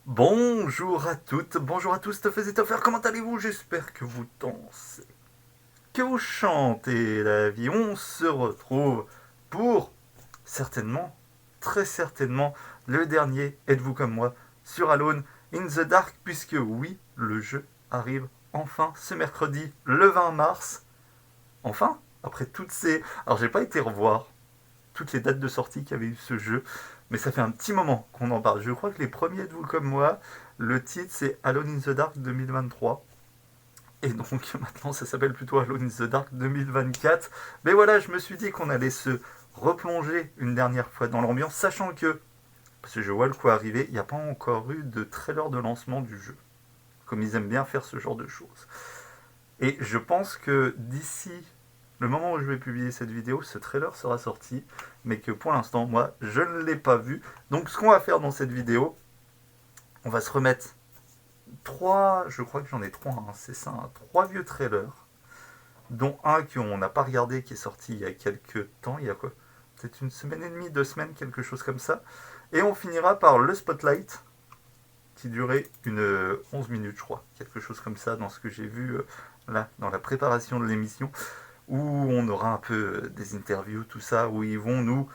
Bonjour à toutes, bonjour à tous, Toffytof-tv, comment allez-vous? J'espère que vous dansez, que vous chantez la vie. On se retrouve pour, certainement, très certainement, le dernier Êtes-Vous comme moi sur Alone in the Dark, puisque oui, le jeu arrive enfin ce mercredi, le 20 mars. Enfin, après toutes ces... Alors j'ai pas été revoir toutes les dates de sortie qu'avait eu ce jeu, mais ça fait un petit moment qu'on en parle. Je crois que les premiers de vous comme moi, le titre c'est Alone in the Dark 2023. Et donc maintenant ça s'appelle plutôt Alone in the Dark 2024. Mais voilà, je me suis dit qu'on allait se replonger une dernière fois dans l'ambiance, sachant que, parce que je vois le coup arriver, il n'y a pas encore eu de trailer de lancement du jeu. Comme ils aiment bien faire ce genre de choses. Et je pense que d'ici le moment où je vais publier cette vidéo, ce trailer sera sorti, mais que pour l'instant, moi, je ne l'ai pas vu. Donc ce qu'on va faire dans cette vidéo, on va se remettre je crois que j'en ai trois, hein, c'est ça, hein, trois vieux trailers, dont un qu'on n'a pas regardé, qui est sorti il y a quelques temps, il y a quoi? Peut-être une semaine et demie, 2 semaines, quelque chose comme ça. Et on finira par le Spotlight, qui durait une 11 minutes, je crois, quelque chose comme ça, dans ce que j'ai vu là, dans la préparation de l'émission, où on aura un peu des interviews, tout ça, où ils vont nous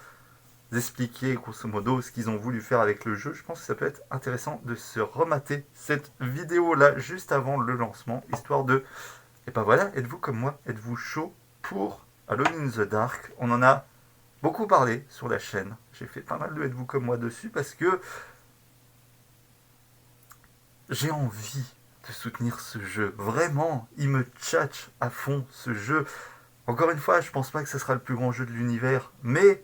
expliquer grosso modo ce qu'ils ont voulu faire avec le jeu. Je pense que ça peut être intéressant de se remater cette vidéo là juste avant le lancement, histoire de... Et ben voilà, êtes-vous comme moi? Êtes-vous chaud pour Alone in the Dark? On en a beaucoup parlé sur la chaîne. J'ai fait pas mal de êtes-vous comme moi dessus parce que j'ai envie de soutenir ce jeu. Vraiment, il me tchatche à fond ce jeu. Encore une fois, je pense pas que ce sera le plus grand jeu de l'univers, mais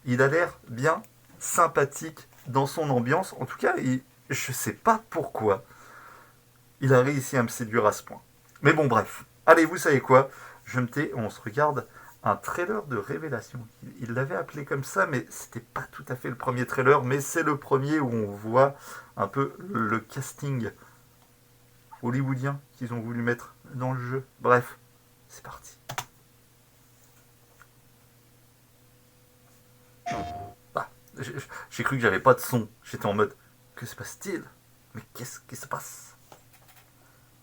il a l'air bien sympathique dans son ambiance. En tout cas, je sais pas pourquoi il a réussi à me séduire à ce point. Mais bon, bref. Allez, vous savez quoi? Je me tais, on se regarde un trailer de révélation. Il l'avait appelé comme ça, mais c'était pas tout à fait le premier trailer, mais c'est le premier où on voit un peu le casting hollywoodien qu'ils ont voulu mettre dans le jeu. Bref, c'est parti. Ah, j'ai cru que j'avais pas de son. J'étais en mode, que se passe-t-il? Mais qu'est-ce qui se passe?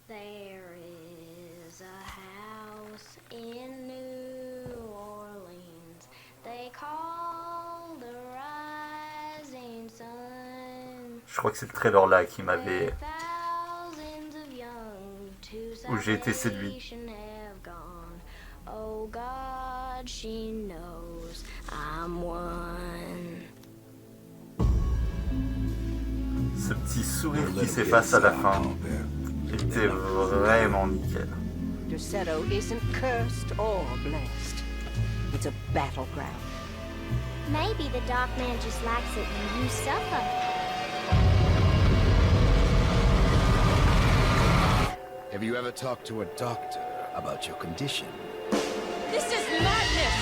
There is a house in New Orleans they call the rising sun. Je crois que c'est le trailer là qui m'avait... Thousands of young to où j'ai été séduit. salvation have gone. Oh God, she knows I'm one. Ce petit sourire qui s'efface à la fin était vraiment nickel. Derceto isn't cursed or blessed. It's a battleground. Maybe the Dark Man just likes it when you suffer. Have you ever talked to a doctor about your condition? This is madness!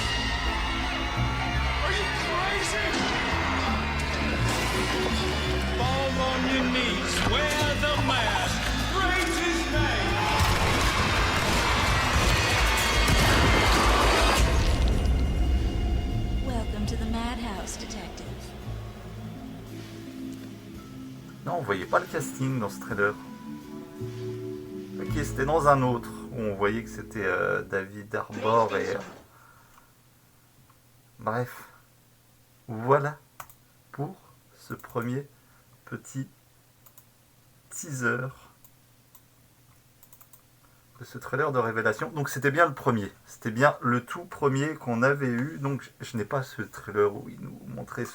Are you crazy? Fall on your knees, wear the mask, praise his name. Welcome to the madhouse, detective. Non, on voyait pas le casting dans ce trailer. Ok, c'était dans un autre où on voyait que c'était David Arbor et... Bref, voilà pour ce premier petit teaser de ce trailer de révélation. Donc c'était bien le premier, c'était bien le tout premier qu'on avait eu. Donc je n'ai pas ce trailer où il nous montrait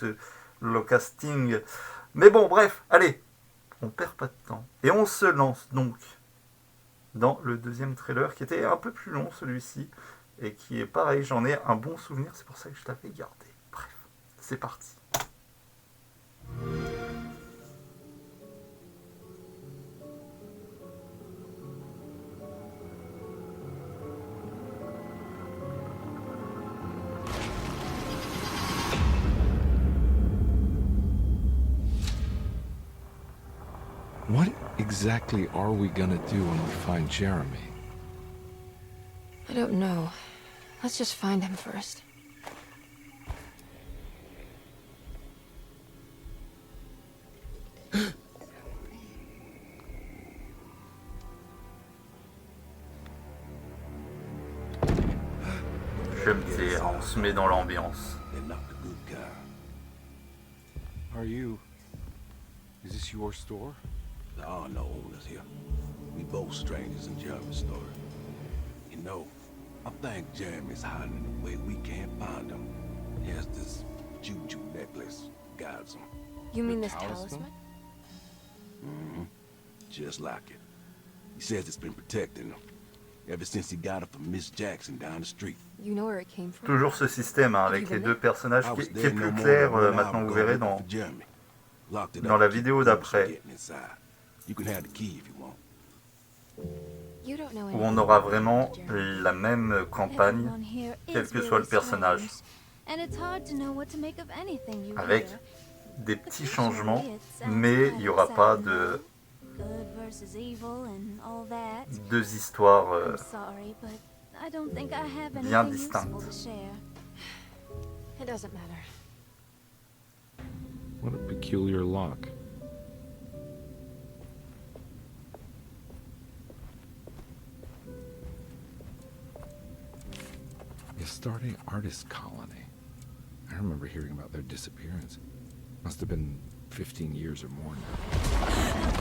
le casting. Mais bon, bref, allez, on perd pas de temps. Et on se lance donc dans le deuxième trailer qui était un peu plus long celui-ci. Et qui est pareil, j'en ai un bon souvenir, c'est pour ça que je l'avais gardé. Bref, c'est parti. What exactly are we gonna do when we find Jeremy? I don't know. Let's just find him first. J'aime, tu sais, on se met dans l'ambiance. They're not the good kind. Are you? Is this your store? There are no owners here. We both strangers in Jeremy's story. You know, I think Jeremy's hiding in a way we can't find him. He has this juju necklace, guides him. You mean The this talisman? talisman? Mm-hmm. Just like it. He says it's been protecting him ever since he got it from Miss Jackson down the street. You know where it came from? Toujours ce système hein, avec les deux personnages I was qui there est no plus more clair, than 1 hour maintenant vous ago verrez looking dans, for Jeremy. Locked it dans up la to keep vidéo the police d'après, getting inside. You can have the key if you want. You don't know où anything on aura about vraiment Jeremy. la même campagne, Everyone here quel is que soit le really personnage, strange, and it's hard to know what to make of anything you avec hear. des petits changements, mais il n'y aura pas de Good versus evil and all that. deux histoires I'm sorry, but I don't think I have bien anything useful distinctes. to share. It doesn't matter. What a peculiar lock. A starting artist colony. I remember hearing about their disappearance. Must have been 15 years or more now.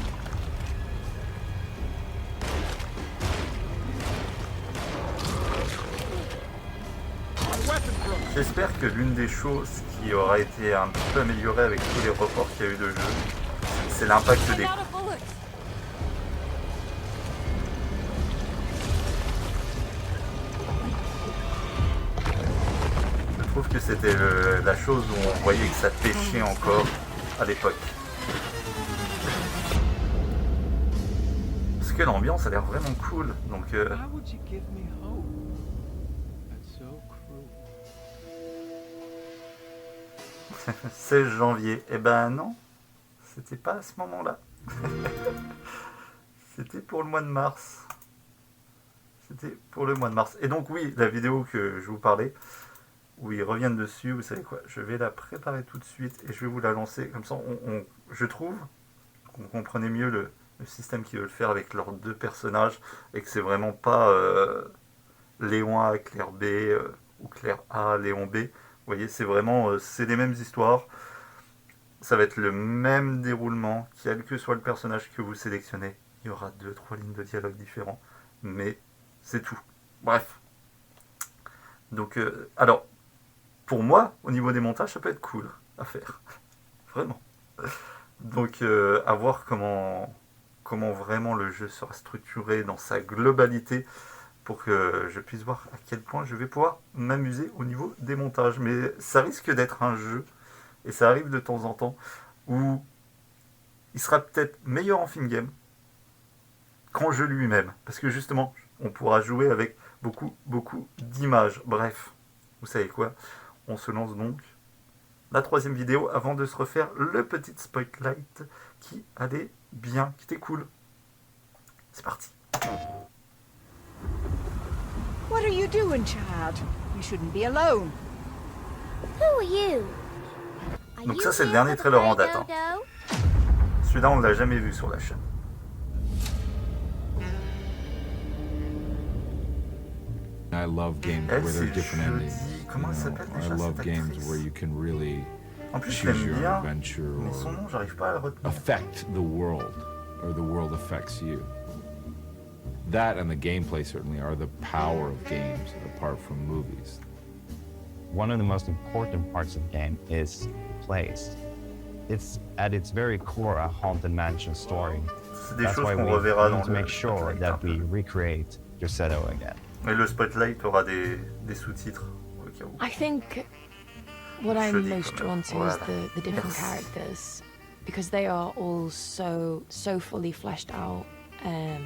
J'espère que l'une des choses qui aura été un petit peu améliorée avec tous les reports qu'il y a eu de jeu, c'est l'impact des coups. Je trouve que c'était la chose où on voyait que ça pêchait encore à l'époque. Parce que l'ambiance a l'air vraiment cool, donc Why would you give me hope? That's so cruel. 16 janvier, eh ben non, c'était pas à ce moment-là. C'était pour le mois de mars. C'était pour le mois de mars. Et donc oui, la vidéo que je vous parlais, où ils reviennent dessus, vous savez quoi, je vais la préparer tout de suite et je vais vous la lancer. Comme ça, je trouve qu'on comprenait mieux le système qu'ils veulent faire avec leurs deux personnages et que c'est vraiment pas Léon A, Claire B ou Claire A, Léon B. Vous voyez, c'est vraiment, c'est les mêmes histoires. Ça va être le même déroulement, quel que soit le personnage que vous sélectionnez. Il y aura 2-3 lignes de dialogue différents, mais c'est tout. Bref. Donc, alors, pour moi, au niveau des montages, ça peut être cool à faire. Vraiment. Donc, à voir comment vraiment le jeu sera structuré dans sa globalité pour que je puisse voir à quel point je vais pouvoir m'amuser au niveau des montages. Mais ça risque d'être un jeu, et ça arrive de temps en temps, où il sera peut-être meilleur en film game qu'en jeu lui-même. Parce que justement, on pourra jouer avec beaucoup d'images. Bref, vous savez quoi? On se lance donc la troisième vidéo avant de se refaire le petit spotlight qui allait bien, qui était cool. C'est parti. What are you doing, child? You shouldn't be alone. Who are you? Are Donc you ça, c'est le here dernier for the trailer en fairy date, hein. dodo? Celui-là, on ne l'a jamais vu sur la chaîne. I love games Elle, where c'est there are different jeudi. endings. Comment you elle know. s'appelle I déjà, love cette games actrice? where you can really En plus, je choose l'aime your own bien, adventure mais son or nom, j'arrive pas à le retenir. affect the world, or the world affects you. That and the gameplay certainly are the power of games, apart from movies. One of the most important parts of the game is place. It's at its very core a haunted mansion story. C'est des That's choses why qu'on we reverra need dans to make sure spotlight, that un we peu. recreate Grosseto again. Et le spotlight aura des sous-titres au cas où. I think what I'm Joli most comme drawn to voilà. is the different Merci. characters, because they are all so fully fleshed out,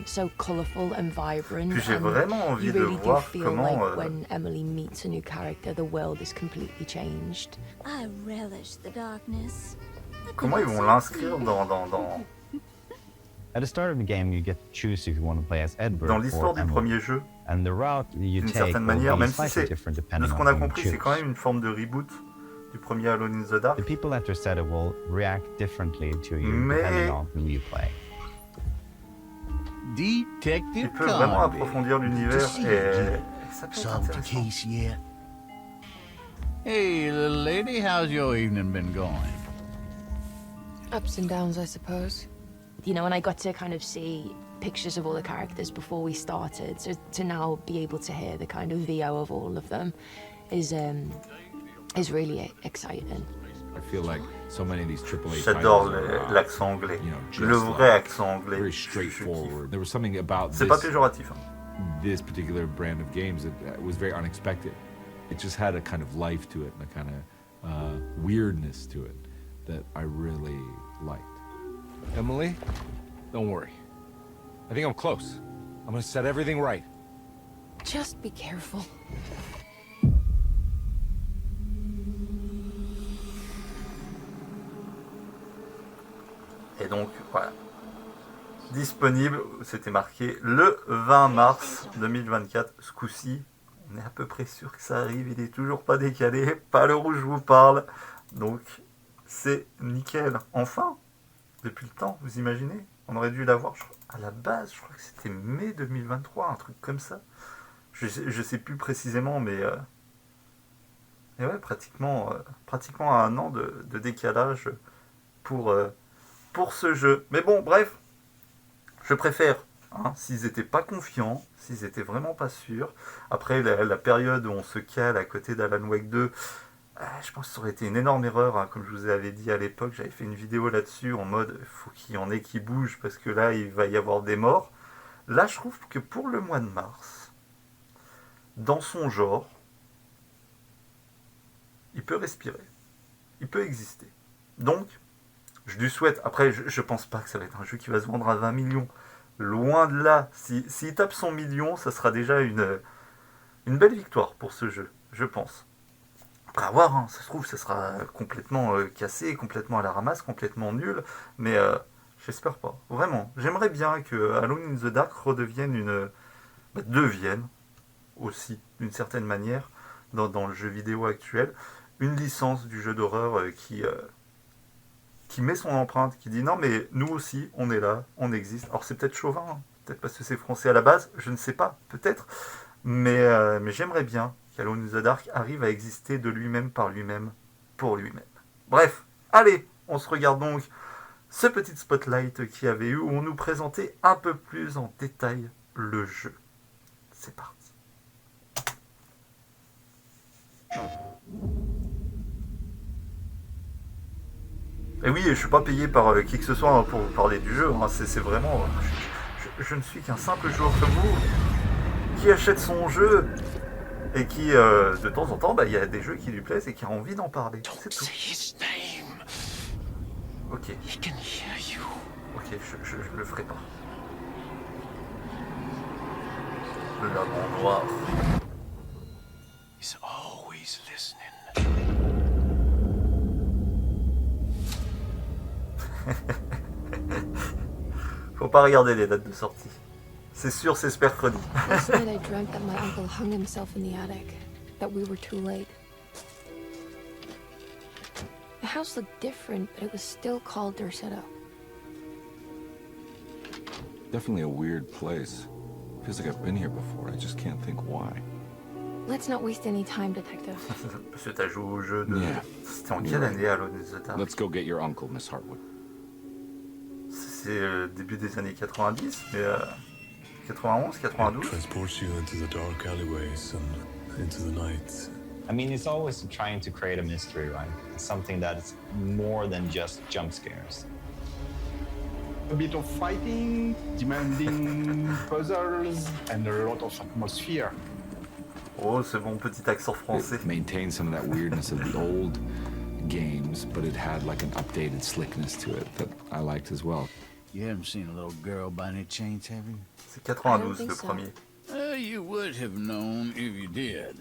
so colourful and vibrant. Puis j'ai and vraiment envie you de really do voir feel comment like when Emily meets a new character, the world is completely changed. I relish the darkness. I think comment ils it's vont so l'inscrire cute. dans At the start of the game, you get to choose if you want to play as Edward l'histoire or du Emily. premier jeu, And the route you d'une take certaine will manière, be même si slightly c'est, different de depending ce on qu'on a who you compris, c'est quand choose. même une forme de reboot du premier Alone in the Dark. The people at Grosseto will react differently to you Mais- depending on who you play. Il Detective peut vraiment Convict. approfondir l'univers Good to see you et again. ça peut être Solved the intéressant. case yet? Hey, little lady, how's your evening been going? Ups and downs, I suppose. You know, and I got to kind of see pictures of all the characters before we started, so to now be able to hear the kind of VO of all of them is really exciting. I feel like so many of these AAA J'adore titles are, l'accent anglais. you know, just Le vrai like accent anglais. very straightforward. There was something about C'est pas péjoratif. Hein. this particular brand of games that was very unexpected. It just had a kind of life to it and a kind of weirdness to it that I really liked. Emily, don't worry. I think I'm close. I'm gonna set everything right. Just be careful. Et donc, voilà. Disponible, c'était marqué le 20 mars 2024. Ce coup-ci, on est à peu près sûr que ça arrive. Il est toujours pas décalé. Pas l'heure où je vous parle. Donc, c'est nickel. Enfin, depuis le temps, vous imaginez? On aurait dû l'avoir à la base, je crois que c'était mai 2023, un truc comme ça. Je sais plus précisément, mais et ouais, pratiquement à un an de décalage pour ce jeu. Mais bon, bref, je préfère, hein, s'ils n'étaient pas confiants, s'ils étaient vraiment pas sûrs. Après la période où on se cale à côté d'Alan Wake 2, je pense que ça aurait été une énorme erreur, hein. Comme je vous avais dit à l'époque, j'avais fait une vidéo là-dessus en mode faut qu'il y en ait qui bougent parce que là il va y avoir des morts. Là je trouve que pour le mois de mars, dans son genre, il peut respirer, il peut exister. Donc je lui souhaite, après je pense pas que ça va être un jeu qui va se vendre à 20 millions, loin de là. S'il tape son million, ça sera déjà une belle victoire pour ce jeu, je pense. Après, à voir, hein, ça se trouve, ça sera complètement cassé, complètement à la ramasse, complètement nul, mais j'espère pas. Vraiment, j'aimerais bien que Alone in the Dark redevienne devienne aussi, d'une certaine manière, dans le jeu vidéo actuel, une licence du jeu d'horreur qui met son empreinte, qui dit non mais nous aussi, on est là, on existe. Alors c'est peut-être chauvin, hein, peut-être parce que c'est français à la base, je ne sais pas, peut-être, mais j'aimerais bien qu'Alone in the Dark arrive à exister de lui-même, par lui-même, pour lui-même. Bref, allez, on se regarde donc ce petit spotlight qu'il y avait eu, où on nous présentait un peu plus en détail le jeu. C'est parti. Et oui, je ne suis pas payé par qui que ce soit, hein, pour vous parler du jeu, hein. C'est vraiment... je ne suis qu'un simple joueur comme vous, qui achète son jeu et qui, de temps en temps, il y a des jeux qui lui plaisent et qui a envie d'en parler. C'est tout. Ok. Ok, je le ferai pas. Le lagon noir. He's always listening. Faut pas regarder les dates de sortie. C'est sûr, c'est ce mercredi. Last night I dreamt that my uncle hung himself in the attic, that we were too late. The house looked different, but it was still called Dorsetto. Definitely a weird place. Feels like I've been here before. I just can't think why. Let's not waste any time, detective. Parce que t'as joué au jeu de... Yeah. C'était en quelle année, Alone in the Dark? Let's go get your uncle, Miss Hartwood. C'est début des années 90, mais 91, 92. Transports you into the dark alleyways and into the night. I mean, it's always trying to create a mystery, right? Something that's more than just jump scares. A bit of fighting, demanding puzzles, and a lot of atmosphere. Oh, c'est bon, petit accent français. It maintained some of that weirdness of the old games, but it had like an updated slickness to it that I liked as well. You haven't seen a little girl by any chance, have you? C'est 92 le premier. You would have known if you did.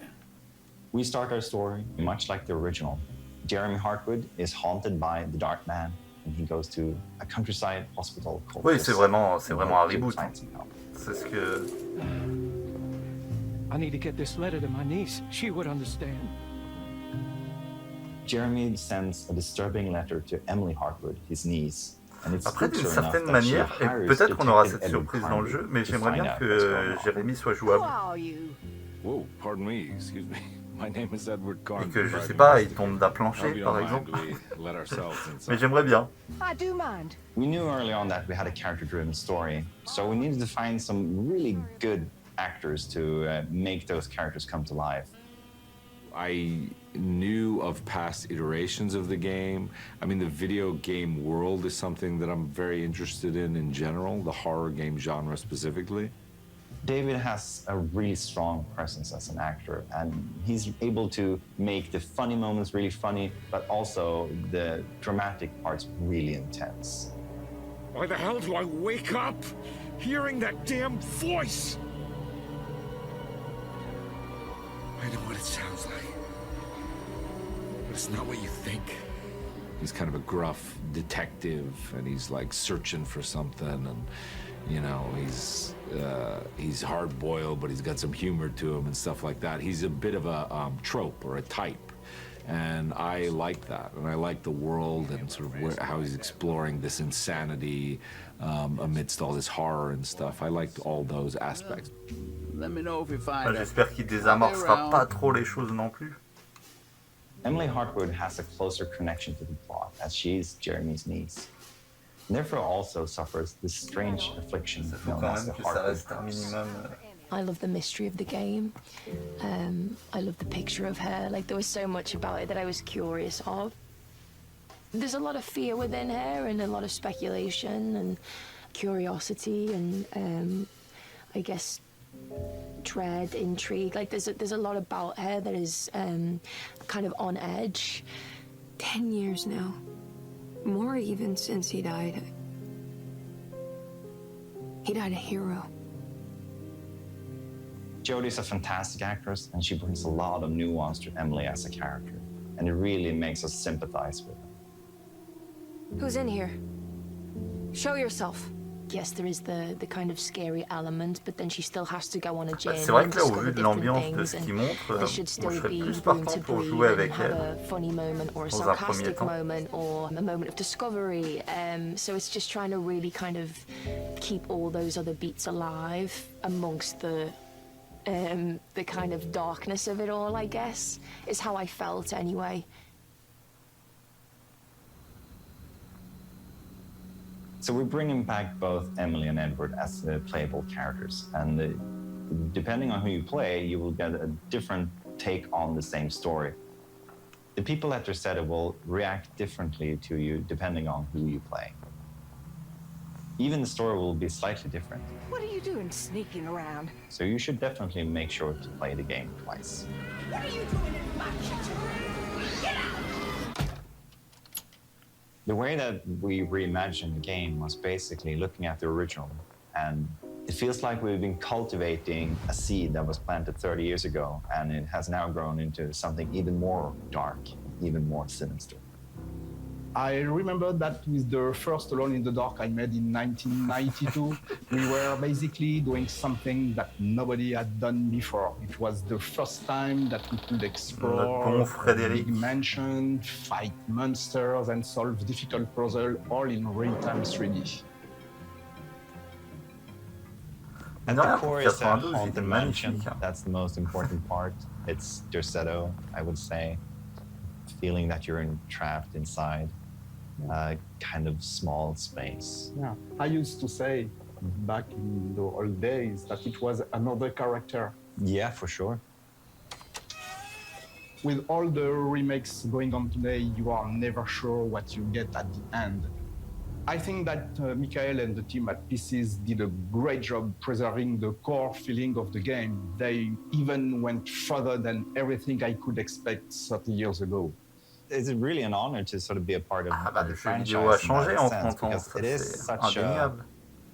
We start our story much like the original. Jeremy Hartwood is haunted by the Dark Man, and he goes to a countryside hospital called... Oui, c'est vraiment un reboot. Hein. C'est ce que... I need to get this letter to my niece. She would understand. Jeremy sends a disturbing letter to Emily Hartwood, his niece. Après, d'une certaine manière, et peut-être qu'on aura cette surprise dans le jeu, mais j'aimerais bien que Jérémy soit jouable. Whoa, pardon me, excuse me. My name is Edward Et Comme. que, je sais pas, il tombe d'un plancher, par exemple. Mais j'aimerais bien. I do mind. We knew early on that we had a character-driven story, so we needed to find some really good actors to make those characters come to life. I knew of past iterations of the game. I mean, the video game world is something that I'm very interested in general, the horror game genre specifically. David has a really strong presence as an actor, and he's able to make the funny moments really funny, but also the dramatic parts really intense. Why the hell do I wake up hearing that damn voice? I know what it sounds like, but it's not what you think. He's kind of a gruff detective, and he's like searching for something, and you know, he's hard-boiled, but he's got some humor to him and stuff like that. He's a bit of a trope or a type, and I like that. And I like the world and sort of how he's exploring this insanity amidst all this horror and stuff. I liked all those aspects. Let me know if you find J'espère qu'il désamorcera pas trop les choses non plus. Emily Hartwood has a closer connection to the plot, as she is Jeremy's niece. And therefore also suffers this strange affliction known as the Hartwood curse. I love the mystery of the game. I love the picture of her. Like, there was so much about it that I was curious of. There's a lot of fear within her and a lot of speculation and curiosity and I guess dread, intrigue. Like, there's a lot about her that is kind of on edge. 10 years now. More even since he died. He died a hero. Jodie's a fantastic actress, and she brings a lot of nuance to Emily as a character, and it really makes us sympathize with her. Who's in here? Show yourself. Yes, there is the kind of scary element, but then she still has to go on a journey. C'est vrai que là, au vu de l'ambiance de ce qu'il montre, moi, je serais plus partant pour jouer avec elle a funny moment or a sarcastic moment or a moment of discovery. So it's just trying to really kind of keep all those other beats alive amongst the kind of darkness of it all, I guess, is how I felt anyway. So we're bringing back both Emily and Edward as playable characters, and depending on who you play, you will get a different take on the same story. The people at your set will react differently to you depending on who you play. Even the story will be slightly different. What are you doing sneaking around? So you should definitely make sure to play the game twice. What are you doing in my kitchen? Get out! The way that we reimagined the game was basically looking at the original, and it feels like we've been cultivating a seed that was planted 30 years ago, and it has now grown into something even more dark, even more sinister. I remember that with the first Alone in the Dark I made in 1992, we were basically doing something that nobody had done before. It was the first time that we could explore a big mansion, fight monsters, and solve difficult puzzles all in real-time 3D. And the core is a haunted mansion. That's the most important part. It's Derceto, I would say. Feeling that you're trapped inside a kind of small space. Yeah, I used to say back in the old days that it was another character. Yeah, for sure. With all the remakes going on today, you are never sure what you get at the end. I think that Michael and the team at Pieces did a great job preserving the core feeling of the game. They even went further than everything I could expect 30 years ago. It's really an honor to sort of be a part of the franchise. A changé en 30 ans, because it is such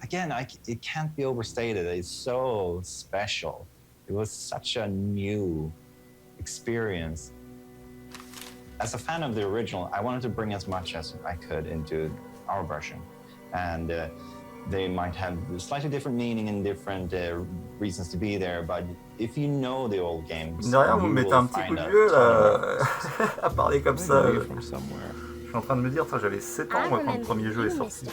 again, it can't be overstated. It's so special. It was such a new experience. As a fan of the original, I wanted to bring as much as I could into our version, and they might have slightly different meaning and different reasons to be there, but if you know the old games, vous mettez un petit coup de vieux là, à parler comme ça. Je suis en train de me dire, j'avais 7 ans moi, quand le premier jeu est sorti.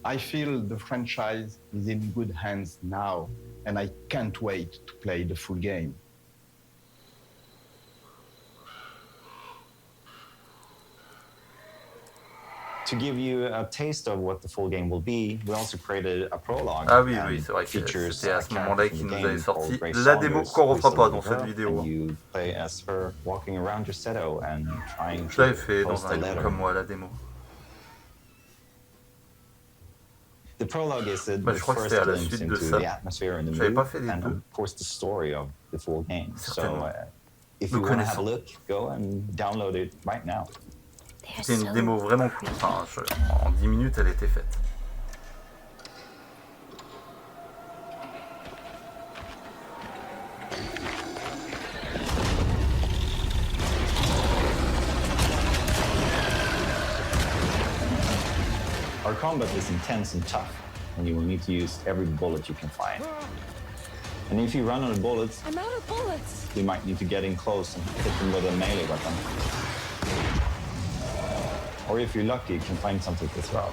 I feel the franchise is in good hands now, and I can't wait to play the full game. To give you a taste of what the full game will be, we also created a prologue. Ah oui, oui, c'est vrai que c'était à ce moment-là qu'il nous avait sorti la démo qu'on refera pas dans cette vidéo. You play as her walking around your seto and trying Je l'avais to fait dans post un a livre letter. comme moi, la démo. The prologue is the Je crois que first c'était à la glimpse suite de into ça. the atmosphere and the J'avais pas mood, fait les and deux. of course the story of the full game. Certainement. So, if Me you want to have a connaissant. look, go and download it right now. C'était une démo vraiment cool. Enfin, en 10 minutes, elle était faite. Our combat is intense and tough, and you will need to use every bullet you can find. And if you run out of bullets, I'm out of bullets. you might need to get in close and hit them with a melee weapon. Or if you're lucky, you can find something to throw.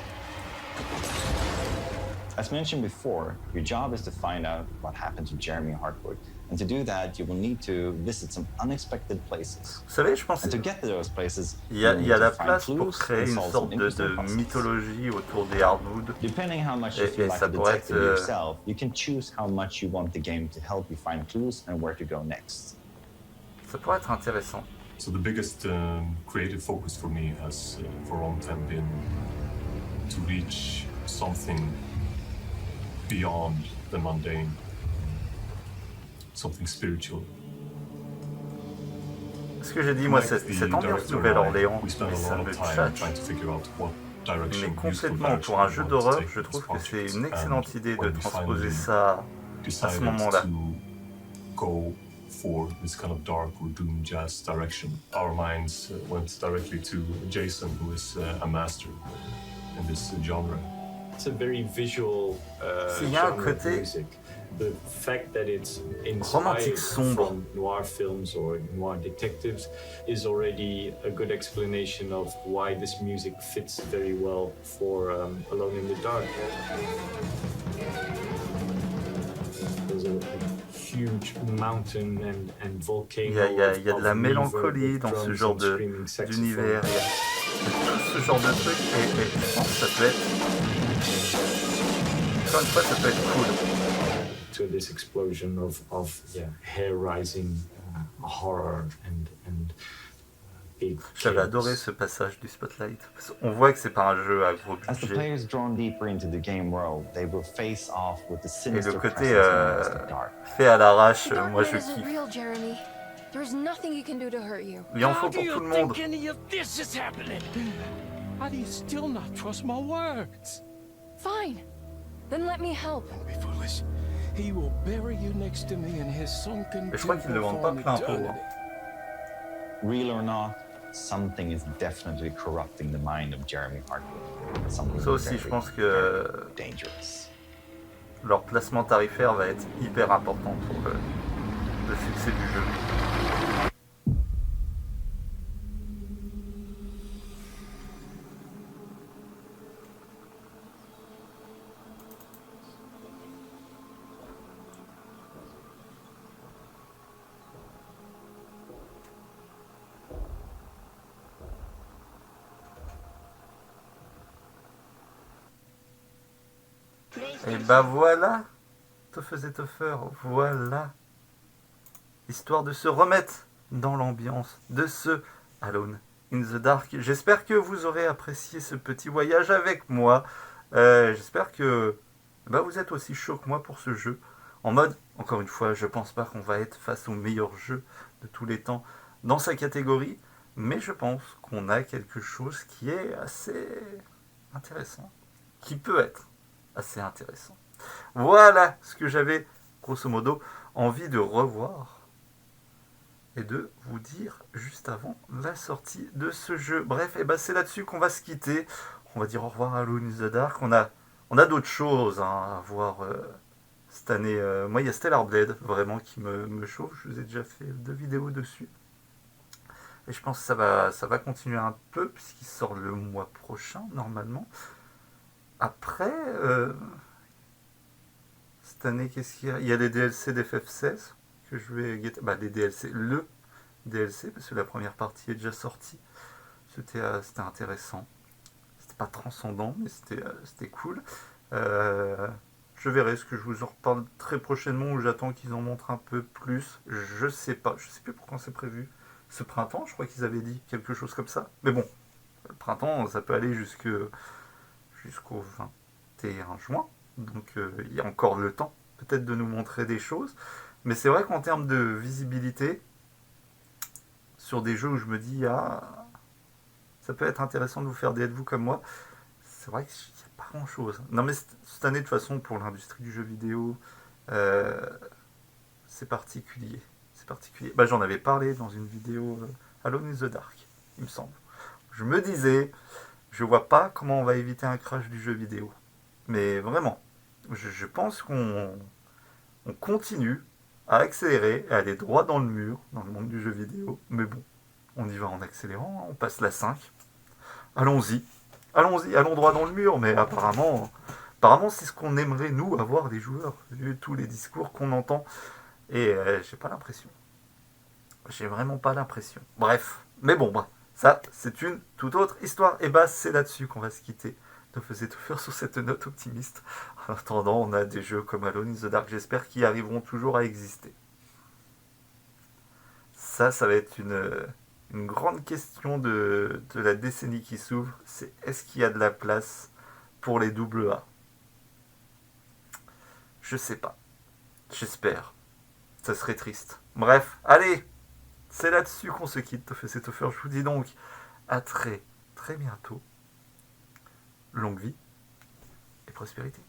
As mentioned before, your job is to find out what happened to Jeremy Hartwood. And to do that, you will need to visit some unexpected places. Vous savez, je pense And to get to those places, il y a la place pour clues créer and une solve sorte some de interesting puzzles. mythologie autour des Hardwood. Depending how much you feel Et like ça a pourrait detective être yourself, you can choose how much you want the game to help you find clues and where to go next. ça pourrait être intéressant. So the biggest creative focus for me has for a long time been to reach something beyond the mundane, something spiritual. Ce que j'ai dit, moi, cette ambiance Nouvelle-Orléans, ça me tchatche. Mais complètement, pour un jeu d'horreur, je trouve que c'est une excellente idée de transposer ça à ce moment-là. For this kind of dark or doom jazz direction, our minds went directly to Jason, who is a master in this genre. It's a very visual genre of music. The fact that it's inspired from noir films or noir detectives is already a good explanation of why this music fits very well for Alone in the Dark. There's a huge mountain and volcano. Il y a de la mélancolie dans ce genre d'univers. Il y a tout ce genre de truc et je pense que ça peut être... Encore une fois, ça peut être cool. To this explosion of hair rising horror and big. J'avais adoré ce passage du Spotlight. On voit que c'est pas un jeu à gros As the budget. players drawn deeper into the game world, they will face off with the Et le sinister côté presence known as the dark. fait à l'arrache, The dark moi man je isn't kiffe. real, Jeremy. There's nothing you can do to hurt you. Il en faut pour tout le monde. Any of this is happening? How do you still not trust my words? Fine. Then let me help. Don't be foolish. He will bury you next to me in his sunken Mais je crois qu'ils ne le vendent pas plein pot. Hein. Real or not, something is definitely corrupting the mind of Jeremy Hartwood. Something Ça aussi, very, je pense que dangerous. leur placement tarifaire va être hyper important pour le succès du jeu. Et bah voilà, Toffytof-tv, voilà. Histoire de se remettre dans l'ambiance de ce Alone in the Dark. J'espère que vous aurez apprécié ce petit voyage avec moi. J'espère que vous êtes aussi chaud que moi pour ce jeu. En mode, encore une fois, je pense pas qu'on va être face au meilleur jeu de tous les temps dans sa catégorie. Mais je pense qu'on a quelque chose qui est assez intéressant. Qui peut être assez intéressant. Voilà ce que j'avais, grosso modo, envie de revoir et de vous dire juste avant la sortie de ce jeu. Bref, c'est là-dessus qu'on va se quitter. On va dire au revoir à Alone in the Dark. On a d'autres choses à voir cette année. Moi, il y a Stellar Blade, vraiment, qui me chauffe. Je vous ai déjà fait 2 vidéos dessus. Et je pense que ça va continuer un peu, puisqu'il sort le mois prochain, normalement. Après, cette année, qu'est-ce qu'il y a? Il y a les DLC d'FF16 que je vais guetter. Les DLC, le DLC, parce que la première partie est déjà sortie. C'était intéressant. C'était pas transcendant, mais c'était cool. Je verrai ce que je vous en reparle très prochainement, où j'attends qu'ils en montrent un peu plus. Je sais pas, je sais plus pourquoi c'est prévu. Ce printemps, je crois qu'ils avaient dit quelque chose comme ça. Mais bon, le printemps, ça peut aller jusqu'au 21 juin. Donc il y a encore le temps, peut-être, de nous montrer des choses. Mais c'est vrai qu'en termes de visibilité, sur des jeux où je me dis, ah, ça peut être intéressant de vous faire des Êtes-Vous comme moi, c'est vrai qu'il n'y a pas grand-chose. Non, mais cette année, de toute façon, pour l'industrie du jeu vidéo, c'est particulier. C'est particulier. Bah, j'en avais parlé dans une vidéo Alone in the Dark, il me semble. Je me disais, je vois pas comment on va éviter un crash du jeu vidéo. Mais vraiment, je pense qu'on continue à accélérer, à aller droit dans le mur, dans le monde du jeu vidéo. Mais bon, on y va en accélérant, on passe la 5. Allons-y, allons droit dans le mur. Mais apparemment c'est ce qu'on aimerait, nous, avoir des joueurs, vu tous les discours qu'on entend. Et j'ai pas l'impression. J'ai vraiment pas l'impression. Bref, mais bon, bah, ça, c'est une toute autre histoire. Et bah, c'est là-dessus qu'on va se quitter. Toffytof sur cette note optimiste. En attendant, on a des jeux comme Alone in the Dark, j'espère, qui arriveront toujours à exister. Ça va être une grande question de la décennie qui s'ouvre. C'est est-ce qu'il y a de la place pour les AA? Je sais pas. J'espère. Ça serait triste. Bref, allez, c'est là-dessus qu'on se quitte, Toffytof. Je vous dis donc à très, très bientôt. Longue vie et prospérité.